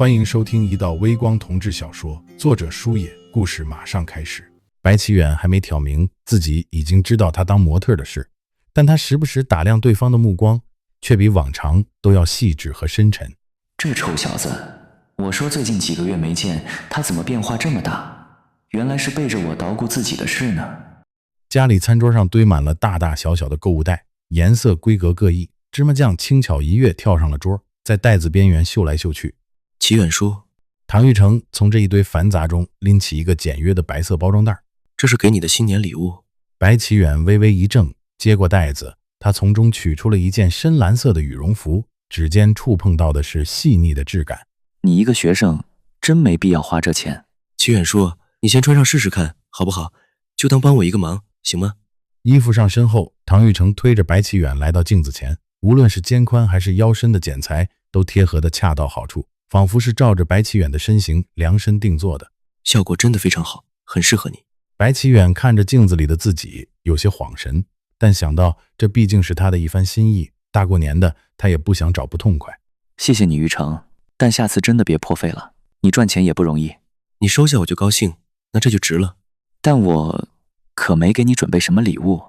歡迎收聽一道微光同志小說，作者書野，故事馬上開始。白起遠還沒挑明自己已經知道他當模特的事，但他時不時打量對方的目光，卻比往常都要細緻和深沉。這臭小子，我說最近幾個月沒見，他怎麼變化這麼大？原來是背着我搗鼓自己的事呢。家裡餐桌上堆滿了大大小小的購物袋，顏色規格各異，芝麻醬輕巧一躍跳上了桌，在袋子邊緣嗅來嗅去。齐遠叔，唐玉成從這一堆繁雜中拎起一個簡約的白色包装袋，這是給你的新年禮物。白起遠微微一怔，接過袋子，他從中取出了一件深藍色的羽绒服，指尖觸碰到的是細膩的質感。你一個學生，真沒必要花這錢。齐遠叔，你先穿上試試看，好不好？就當幫我一個忙，行嗎？衣服上身後，唐玉成推着白起遠来到鏡子前，無論是肩寬還是腰身的剪裁，都貼合得恰到好處，仿佛是照着白起遠的身形量身定做的。效果真的非常好，很適合你。白起遠看着鏡子裡的自己，有些恍神，但想到這畢竟是他的一番心意，大過年的他也不想找不痛快。謝謝你玉成，但下次真的別破費了，你賺錢也不容易。你收下我就高興，那这就值了。但我可沒給你準備什麼禮物。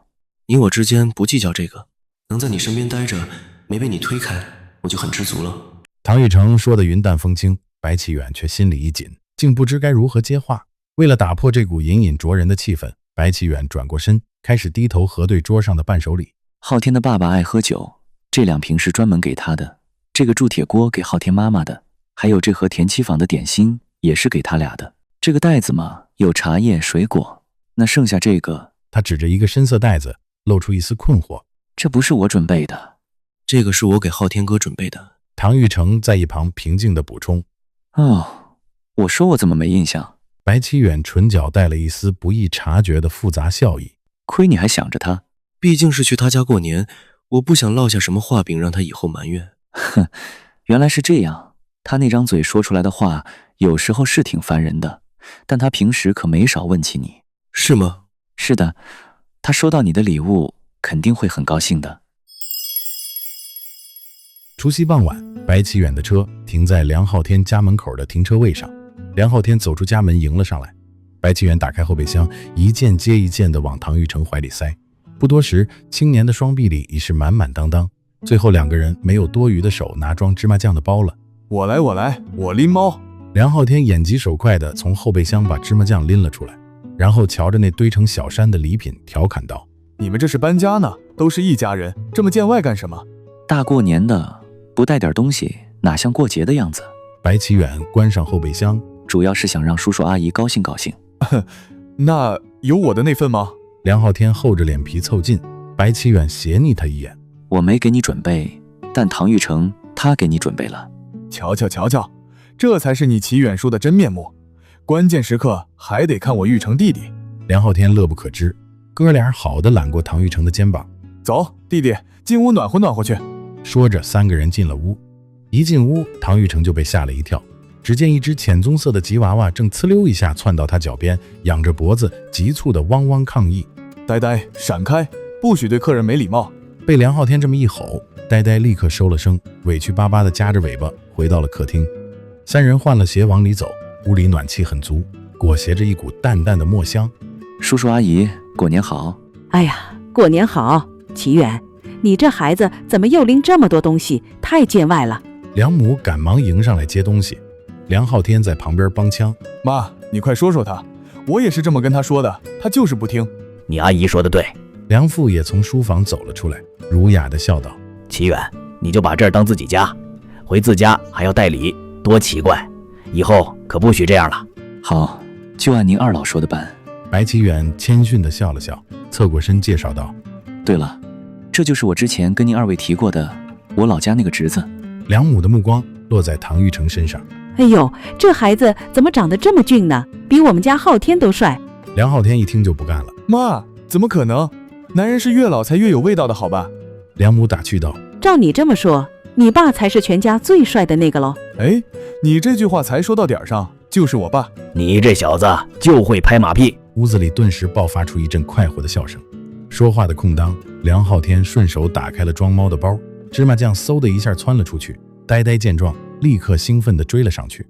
你我之間不計較這個，能在你身邊待着，沒被你推開，我就很知足了。唐玉成說得雲淡風輕，白起遠卻心裡一緊，竟不知該如何接話。為了打破這股隱隱灼人的氣氛，白起遠轉過身，開始低頭核對桌上的伴手禮。昊天的爸爸愛喝酒，這2瓶是專門給他的，這個鑄鐵鍋給昊天媽媽的，還有這盒田七坊的點心也是給他倆的。這個袋子嘛，有茶葉、水果，那剩下這個，他指着一個深色袋子，露出一絲困惑。這不是我準備的，這個是我給昊天哥準備的。唐玉成在一旁平靜地補充。哦，我說我怎麼沒印象？白起遠唇角帶了一絲不易察覺的複雜笑意。虧你還想着他，畢竟是去他家過年，我不想落下什麼話柄讓他以後埋怨。哼，原來是這樣。他那張嘴說出來的話，有時候是挺煩人的，但他平時可沒少問起你。是嗎？是的，他收到你的禮物肯定會很高興的。除夕傍晚，白起遠的車停在梁昊天家門口的停車位上。梁昊天走出家門迎了上來，白起遠打開後備箱，一件接一件地往唐玉成懷裡塞。不多時，青年的雙臂裡已是滿滿當當，最後2個人沒有多余的手拿裝芝麻醬的包了。我来，我拎猫。梁昊天眼疾手快地從後備箱把芝麻醬拎了出来，然後瞧着那堆成小山的禮品調侃道：你們這是搬家呢，都是一家人，這麼見外幹什麼？大過年的不帶點東西，哪像過節的樣子？白起遠關上後備箱，主要是想讓叔叔阿姨高興高興。那有我的那份嗎？梁昊天厚着臉皮湊近，白起遠斜睨他一眼。我沒給你準備，但唐玉成他給你準備了。瞧，這才是你齊遠叔的真面目。關鍵時刻還得看我玉成弟弟。梁昊天樂不可支，哥倆好的攬過唐玉成的肩膀。走，弟弟，進屋暖和暖和去。說着，3個人進了屋。一進屋，唐玉成就被嚇了一跳，只見一隻淺棕色的吉娃娃正呲溜一下竄到他腳邊，仰着脖子急促地汪汪抗議。呆呆，閃開，不許對客人沒禮貌。被梁昊天這麼一吼，呆呆立刻收了聲，委屈巴巴地夾着尾巴回到了客廳。3人換了鞋往裡走，屋裡暖氣很足，裹挾着一股淡淡的墨香。叔叔阿姨，过年好。哎呀，过年好。齐遠，你這孩子怎麼又拎這麼多東西，太見外了。梁母趕忙迎上來接東西，梁昊天在旁邊幫腔。媽，你快說說他，我也是這麼跟他說的，他就是不聽。你阿姨說的對。梁父也從書房走了出來，儒雅地笑道：齊遠，你就把這兒當自己家，回自家還要帶禮，多奇怪，以後可不許這樣了。好，就按您二老說的辦。白起遠謙遜地笑了笑，側過身介紹道：對了，這就是我之前跟您2位提過的我老家那個侄子。梁母的目光落在唐玉成身上。哎呦，這孩子怎麼長得這麼俊呢？比我們家昊天都帥。梁昊天一聽就不幹了。媽，怎麼可能？男人是越老才越有味道的好吧？梁母打趣道：照你這麼說，你爸才是全家最帥的那個嘍。哎，你這句話才說到點上，就是我爸。你這小子就會拍馬屁。屋子裡頓時爆發出一陣快活的笑聲。說話的空當，梁昊天順手打開了裝貓的包，芝麻醬嗖的一下竄了出去。呆呆見狀，立刻興奮地追了上去。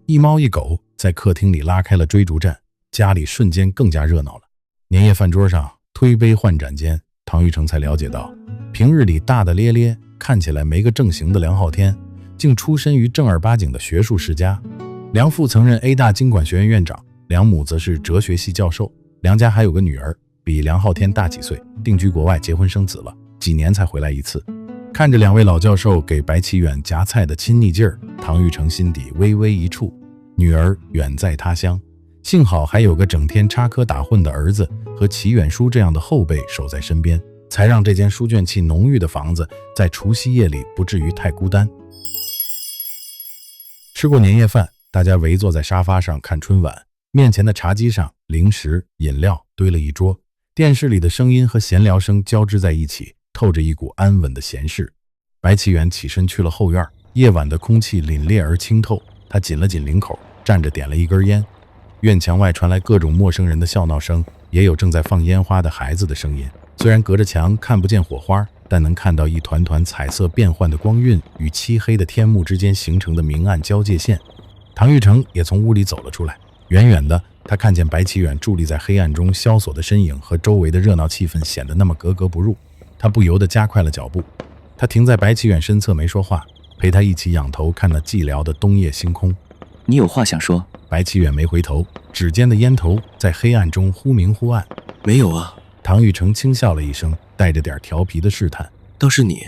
一貓一狗在客廳裡拉開了追逐戰，家裡瞬間更加熱鬧了。年夜飯桌上推杯換盞間，唐玉成才了解到，平日裡大大咧咧看起來没個正形的梁浩天，竟出身於正兒八經的學術世家。梁父曾任 A 大經管學院院長，梁母則是哲學系教授。梁家還有個女兒，比梁浩天大幾歲，定居國外結婚生子了，幾年才回來一次。看着两位老教授給白啟遠夾菜的親昵勁兒，唐玉成心底微微一觸。女兒遠在他鄉，幸好還有個整天插科打諢的兒子和祁遠書這樣的後輩守在身邊，才讓這間書卷氣濃郁的房子在除夕夜裡不至於太孤單。吃過年夜飯，大家圍坐在沙發上看春晚，面前的茶几上零食飲料堆了一桌，電視裡的聲音和閒聊聲交織在一起，透着一股安穩的閒適。白啟遠起身去了後院，夜晚的空氣凜冽而清透，他緊了緊領口，站着點了一根煙。院牆外傳來各種陌生人的笑鬧聲，也有正在放煙花的孩子的聲音。雖然隔着牆看不見火花，但能看到一團團彩色變幻的光暈與漆黑的天幕之間形成的明暗交界線。唐玉成也從屋裡走了出來，遠遠的他看見白啟遠佇立在黑暗中蕭索的身影和周圍的熱鬧氣氛顯得那麼格格不入，他不由得加快了腳步。他停在白啟遠身側沒說話，陪他一起仰頭看那寂寥的冬夜星空。你有話想說？白啟遠沒回頭，指尖的煙頭在黑暗中忽明忽暗。沒有啊。唐玉成輕笑了一聲，帶着點調皮的試探。倒是你，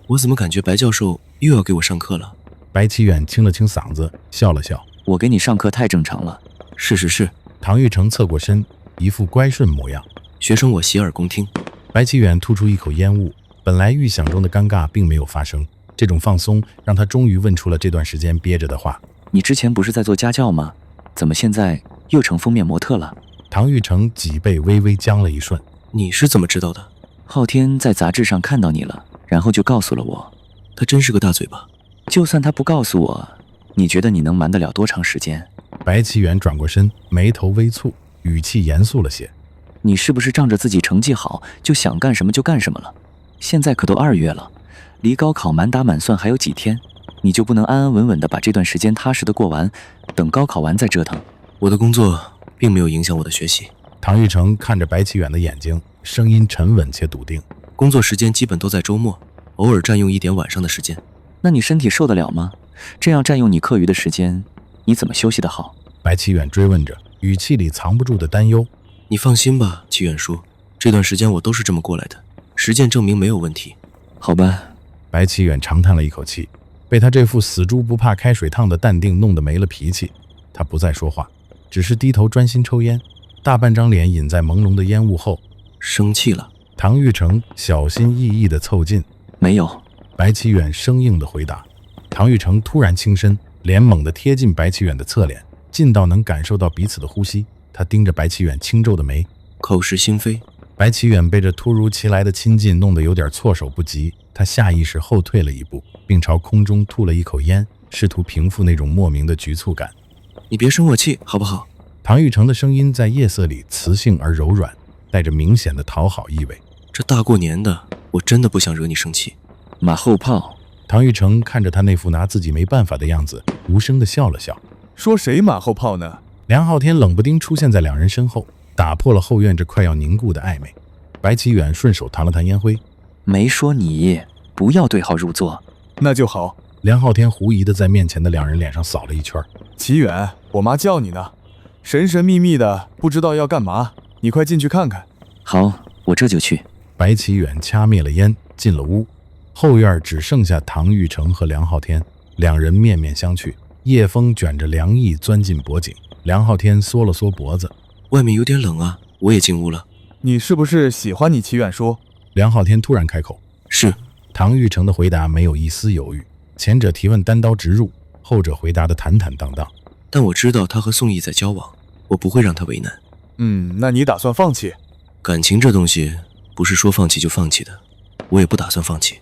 我怎麼感覺白教授又要給我上課了？白啟遠清了清嗓子，笑了笑。我給你上課太正常了。是。唐玉成側過身，一副乖順模樣。學生我洗耳恭聽。白啟遠吐出一口煙霧，本來預想中的尷尬並沒有發生，這種放鬆讓他終於問出了這段時間憋着的話。你之前不是在做家教嗎？怎麼現在又成封面模特了？唐玉成脊背微微僵了一瞬。你是怎麼知道的？昊天在雜誌上看到你了，然後就告訴了我。他真是個大嘴巴。就算他不告訴我，你覺得你能瞞得了多長時間？白啟遠轉過身，眉頭微蹙，語氣嚴肅了些。你是不是仗着自己成績好，就想幹什麼就幹什麼了？現在可都2月了，離高考滿打滿算還有幾天，你就不能安安穩穩地把這段時間踏實地過完，等高考完再折騰？我的工作並沒有影響我的學習。唐玉成看着白啟遠的眼睛，聲音沉穩且篤定。工作時間基本都在周末，偶爾佔用一點晚上的時間。那你身體受得了嗎？這樣佔用你課餘的時間，你怎麼休息得好？白啟遠追問着，語氣裡藏不住的擔憂。你放心吧，祁遠叔，這段時間我都是這麼過來的，實踐證明沒有問題。好吧。白啟遠長嘆了一口氣，被他這副死豬不怕開水燙的淡定弄得沒了脾氣。他不再說話，只是低頭專心抽煙，大半張臉隱在朦朧的煙霧後。生氣了？唐玉成小心翼翼地湊近。沒有。白啟遠生硬地回答。唐玉成突然傾身，臉猛地貼近白啟遠的側臉，近到能感受到彼此的呼吸。他盯着白啟遠輕皺的眉，口是心非。白啟遠被這突如其來的親近弄得有點措手不及，他下意識後退了一步，並朝空中吐了一口煙，試圖平復那種莫名的局促感。你別生我氣好不好？唐玉成的聲音在夜色裡磁性而柔軟，帶着明顯的討好意味。這大過年的，我真的不想惹你生氣。馬後炮。唐玉成看着他那副拿自己沒辦法的樣子，無聲地笑了笑。說誰馬後炮呢？梁浩天冷不丁出現在兩人身後，打破了後院這快要凝固的曖昧。白啟遠順手彈了彈煙灰。沒說你，不要對號入座。那就好。梁浩天狐疑地在面前的兩人臉上掃了一圈。祁遠，我媽叫你呢，神神秘秘的，不知道要幹嘛，你快進去看看。好，我這就去。白啟遠掐滅了煙，進了屋。後院只剩下唐玉成和梁浩天，兩人面面相覷，夜風捲着涼意鑽進脖頸。梁浩天縮了縮脖子，外面有點冷啊，我也進屋了。你是不是喜歡你祁遠叔？梁浩天突然開口。是。唐玉成的回答沒有一絲猶豫，前者提問單刀直入，後者回答得坦坦蕩蕩。但我知道他和宋毅在交往，我不會讓他為難。那你打算放棄？感情這東西不是說放棄就放棄的，我也不打算放棄，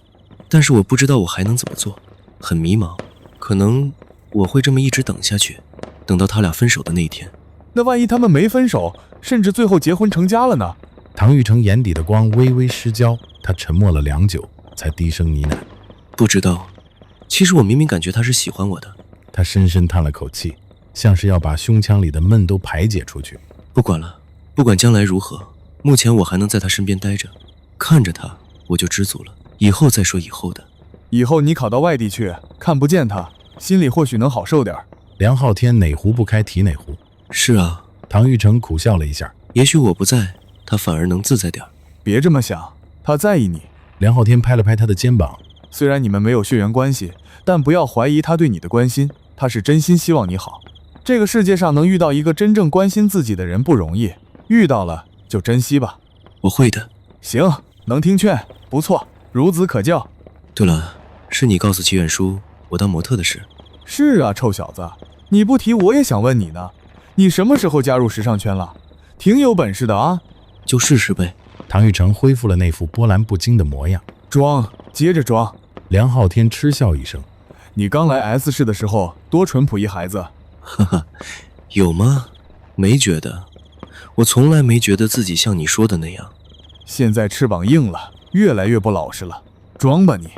但是我不知道我還能怎麼做，很迷茫，可能我會這麼一直等下去，等到他倆分手的那一天。那萬一他們沒分手，甚至最後結婚成家了呢？唐玉成眼底的光微微失焦，他沉默了良久，才低聲呢喃：不知道，其實我明明感覺他是喜歡我的。他深深嘆了口氣，像是要把胸腔裡的悶都排解出去。不管了，不管将来如何，目前我還能在他身邊待着，看着他我就知足了。以後再說以後的。以後你考到外地去，看不見他，心里或許能好受点。梁浩天哪壶不開提哪壺。是啊，唐玉成苦笑了一下，也許我不在，他反而能自在点。別這麼想，他在意你。梁浩天拍了拍他的肩膀，雖然你們沒有血緣關係，但不要懷疑他對你的關心，他是真心希望你好。這個世界上能遇到一個真正關心自己的人不容易，遇到了就珍惜吧。我會的。行，能聽勸，不錯，孺子可教。對了，是你告訴齊遠叔我當模特的事。是啊，臭小子，你不提我也想問你呢，你什麼時候加入時尚圈了？挺有本事的啊。就試試唄。唐玉成恢復了那副波澜不驚的模樣。裝，接着裝。梁浩天嗤笑一聲，你剛來 S 市的時候多淳朴一孩子。哈哈，有嗎？沒覺得，我從來沒覺得自己像你說的那樣。現在翅膀硬了，越來越不老實了。裝吧你，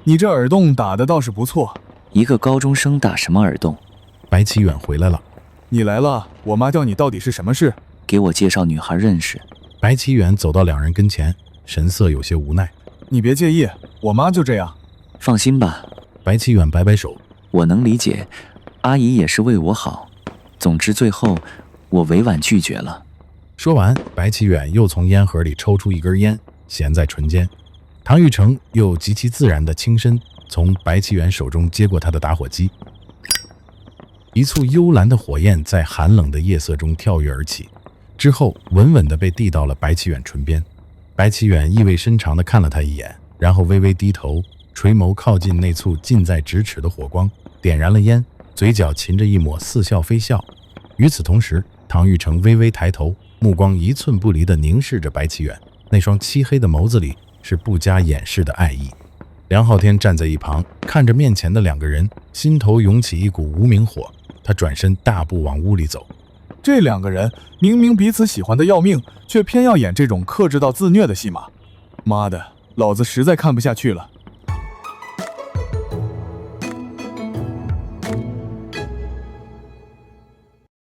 你这耳洞打得倒是不錯。一個高中生打什麼耳洞？白啟遠回來了。你來了，我媽叫你到底是什麼事？給我介紹女孩認識。白啟遠走到兩人跟前，神色有些無奈。你別介意，我媽就這樣。放心吧。白啟遠擺擺手，我能理解，阿姨也是為我好。總之最後我委婉拒絕了。說完，白啟遠又從煙盒裡抽出一根煙，銜在唇間。唐玉成又極其自然地輕身從白啟遠手中接過他的打火機，一簇幽藍的火焰在寒冷的夜色中跳躍而起，之後穩穩地被遞到了白啟遠唇邊。白啟遠意味深長地看了他一眼，然後微微低頭，垂眸靠近那簇近在咫尺的火光，點燃了煙，嘴角噙着一抹似笑非笑。與此同時，唐玉成微微抬頭，目光一寸不離地凝視着白啟遠，那雙漆黑的眸子裡是不加掩飾的愛意。梁浩天站在一旁，看着面前的兩個人，心頭湧起一股無名火。他轉身大步往屋裡走。這兩個人明明彼此喜歡的要命，卻偏要演這種克制到自虐的戲碼。媽的，老子實在看不下去了。